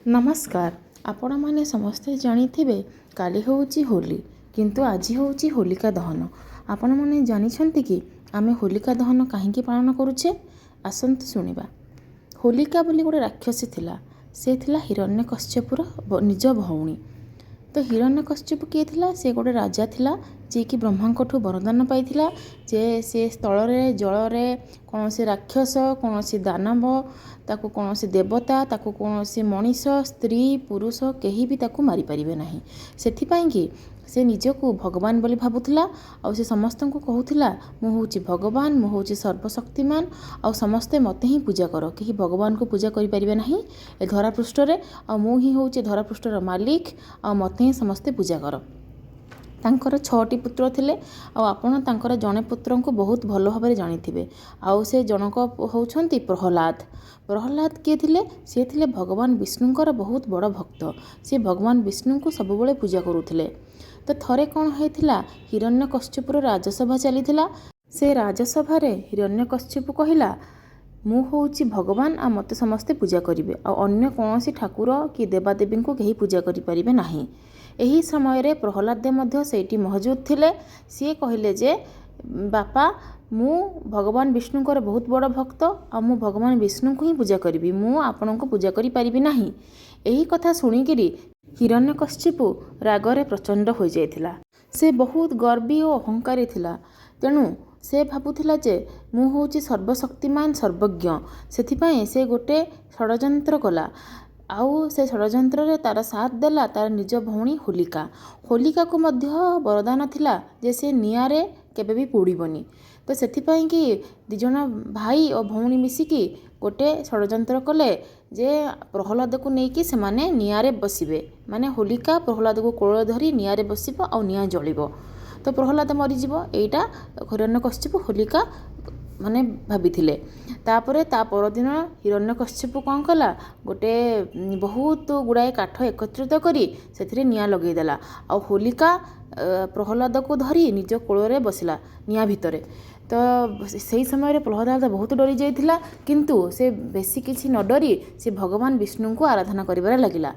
नमस्कार। आपण माने समस्ते जानिथिबे काली होउची होली किंतु आजी होउची होलिका दहन। आपण माने जानिछंती कि आमे होलिका दहन काहेकि पालन करूछे? आसंतु सुनिबा। होलिका बोली गोटे राक्षसी थिला। से थिला हिरण्यकश्यपुर निज भौणी। तो हिरण्यकश्यप किए थिला? से गोटे राजा थिला जे कि ब्रह्मांकठू वरदान पाइथिला जे से स्थलरे जलरे कौनसी राक्षस कौनसी दानव ताकू कौनसी देवता ताकू कौनसी मनीष स्त्री पुरुष केही भी ताकू मारी परिबे नाही। सेथिपाई कि से निजको भगवान बोली भाबुथिला आउ से समस्त को कहूथिला मु होउची भगवान मु होउची सर्वशक्तिमान आउ समस्ते मते ही पूजा करो केही भगवान को पूजा करि परिबे नाही ए धरा पृष्ठ रे आ मु ही होउची धरा पृष्ठर मालिक आ मते ही समस्ते पूजा करो। तांकर 6टी पुत्र थिले आ आपण तांकर जने पुत्र को बहुत भल भाव जानिथिबे आउ से जनक होउछंती प्रहलाद। प्रहलाद किए थिले? से थिले भगवान विष्णुंकर बहुत बड़ भक्त। से भगवान विष्णु को सब बेले पूजा करुथिले। तो थरे कौन होइथिला? हिरण्यकश्यपुर राजसभा चलीथिला। से राजसभा रे हिरण्यकश्यप कहिला मु होउची भगवान आ मते समस्ते पूजा करिवे आ अन्य कोनोसी ठाकुर कि देवादेवी को केही पूजा करि परिबे नाही। एही समय रे प्रहलाद मध्य सेठी मौजूद थिले। सी कहिले जे बापा मु भगवान विष्णुकर बहुत बड़ भक्त आ मु भगवान विष्णु को ही पूजा करिवि मु आपन को पूजा करि परिबि नाही। एही कथा सुनिकिरी हिरण्यकश्यप रागरे प्रचंड हो जाइथिला। से बहुत गर्वी और अहंकारी थिला। तेणु से भाबुथिला जे मु होउची सर्वशक्तिमान सर्वज्ञ। सेथिपाई से गोटे षडयंत्र कला आउ से षडयंत्र रे तार साथ देला तार निज भौणी होलिका। होलिका को मध्य वरदान थिला जे से नियारे केबे भी पोड़ीबनी। तो सेथिपाई कि दिजन भाई और भौणी मिसिकी गोटे षडयंत्र कले जे प्रहलाद को नेकी से माने नियारे बसिबे माने होलिका प्रहलाद को कोल धरी नियारे बसिबो आ निया जलिबो। तो प्रहलाद मरीजिबो एटा हिरण्यकश्यप होलिका माने भाबिथिले। तापरे ता परदिन हिरण्यकश्यप कौन कला गोटे बहुत गुड़ाए काठ एकत्रित करी सेथिरे निया लगेई देला आ होलिका प्रहलाद को धरी निज कोଳରେ बसिला निया भितरे। तो सही समय प्रहलाद बहुत डरी जाइथिला किंतु से बेसी किछि न डरी से भगवान विष्णु को आराधना करिबार लागिला।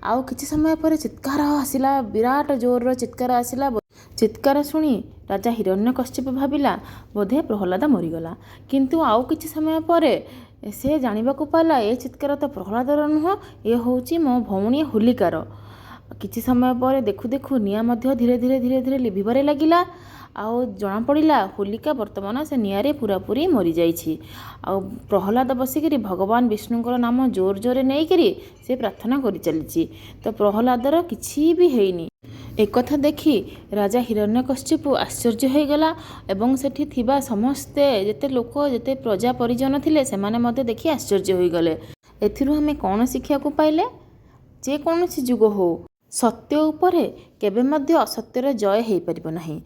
आउ किछि समय पर चित्कार आसिला विराट जोर चित्कार आसिला। चित्कार शुणी राजा हिरण्यकश्यप भाविला बोधे प्रहलाद मरीगला किंतु आउ किछि समय पर से जानिबा को पाला ए चित्कार तो प्रहलादर नुह ए होउची मो भौणी होलिकार। किछि समय पर देखु देखु निया मध्य धीरे धीरे धीरे धीरे लिभिबारे लागिला आउ जना पड़िला होलिका वर्तमान से नियारे पूरापूरी मरी जाइछि। आउ प्रहलाद बसिकरी भगवान विष्णुଙ୍କର नाम जोर जोरे नहीं करी से प्रार्थना करि चलिछि। तो प्रहलादर किछि भी हेइनी। एक कथा देखी राजा हिरण्यकश्यप आश्चर्य हो गला एवं सेठी थिबा समस्ते जेते लोक जेते प्रजा परिजन थिले से माने मते देखि आश्चर्य हो गले। एथिरु हमें कौन शिक्षा को पाइले? जे कौनसी जुग हो सत्य उपरे केबे मध्य असत्यर जय हो परिबो नाही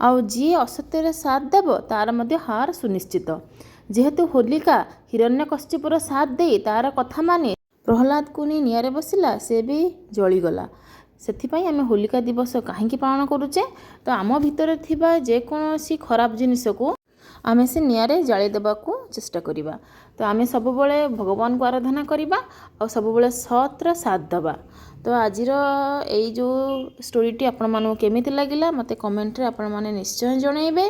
आउ जी असत्यर साथ देव तार मध्य हार सुनिश्चित। जेहेतु होलिका हिरण्यकश्यपुर साथ दे तार कथा माने प्रहलाद को नहीं नियारे बसिला से भी जलीगला। सेथिपाई आमे होलिका दिवस काहेकि पालन करूचे? तो आम भितर थिबा जे कोनोसी खराब जिनिस को आमे से नियारे जाली देबाकू चेष्टा करिबा। तो आमे सब बेले भगवान को आराधना करिबा और सब बेले सत्र साथ दबा। तो आजिर एई जो स्टोरीटी आपण मानू केमिति लागिला मते कमेंट रे आपण माने निश्चय जणाइबे।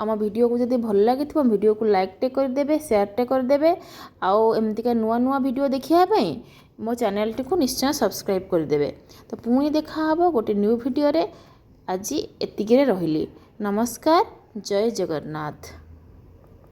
आम वीडियो को जदि भल लागिथिबो वीडियो को लाइक टे कर देबे शेयर टे कर देबे आउ एमती का नुआ नुआ वीडियो देखिया पई मो चैनल टी को निश्चय सब्सक्राइब कर देबे। तो पुणी देखा हबो गोटे न्यू वीडियो रे। आज एतिके रे रहिली। नमस्कार। जय जगन्नाथ।